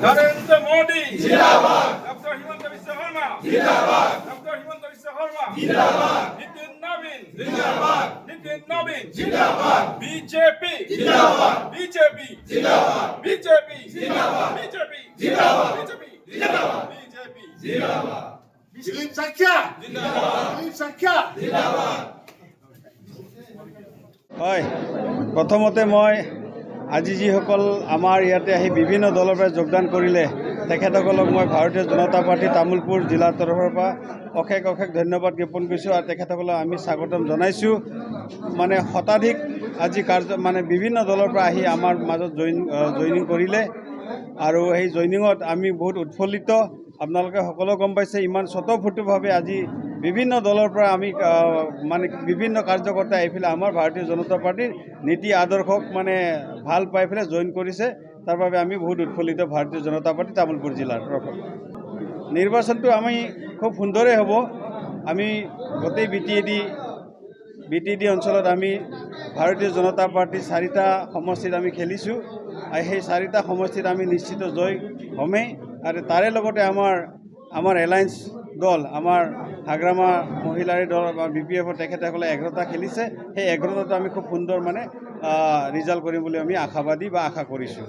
নরেন্দ্র মোদি জিন্দাবাদ, ডক্টর হিমন্ত বিশ্ব শর্মা জিন্দাবাদ, ডক্টর হিমন্ত বিশ্ব শর্মা জিন্দাবাদ, নিতিন নবীন জিন্দাবাদ, নিতিন নবীন জিন্দাবাদ, বিজেপি জিন্দাবাদ, বিজেপি জিন্দাবাদ, বিজেপি জিন্দাবাদ, বিজেপি জিন্দাবাদ, বিজেপি জিন্দাবাদ, বিজেপি জিন্দাবাদ, দিলীপ সাক্ষা জিন্দাবাদ, দিলীপ সাক্ষা জিন্দাবাদ। হয় প্ৰথমতে মই আজি যিসকল আমাৰ ইয়াতে আহি বিভিন্ন দলৰ পৰা যোগদান কৰিলে তেখেতসকলক মই ভাৰতীয় জনতা পাৰ্টি তামুলপুৰ জিলাৰ তৰফৰ পৰা অশেষ অশেষ ধন্যবাদ জ্ঞাপন কৰিছোঁ আৰু তেখেতসকলক আমি স্বাগতম জনাইছোঁ। মানে শতাধিক আজি মানে বিভিন্ন দলৰ পৰা আহি আমাৰ মাজত জইনিং কৰিলে আৰু সেই জইনিঙত আমি বহুত উৎফুল্লিত। আপোনালোকে সকলো গম পাইছে ইমান স্বতঃস্ফূৰ্তভাৱে আজি বিভিন্ন দলৰ পৰা আমি মানে বিভিন্ন কাৰ্যকৰ্তা আহি পেলাই আমাৰ ভাৰতীয় জনতা পাৰ্টিৰ নীতি আদৰ্শক মানে ভাল পাই পেলাই জইন কৰিছে। তাৰ বাবে আমি বহুত উৎফুল্লিত ভাৰতীয় জনতা পাৰ্টি তামুলপুৰ জিলাৰ তৰফত। নিৰ্বাচনটো আমি খুব সুন্দৰে হ'ব। আমি গোটেই বিটিএডি অঞ্চলত আমি ভাৰতীয় জনতা পাৰ্টিৰ 4টা সমষ্টিত আমি খেলিছোঁ আৰু সেই 4টা সমষ্টিত আমি নিশ্চিত জয় হ'মেই। আৰু তাৰে লগতে আমাৰ এলায়েন্স দল আমাৰ হাগ্ৰামা মহিলাৰী দল বা BPF তেখেতসকলে 11টা খেলিছে। সেই 11টাতো আমি খুব সুন্দৰ মানে ৰিজাল্ট কৰিম বুলি আমি আশাবাদী বা আশা কৰিছোঁ।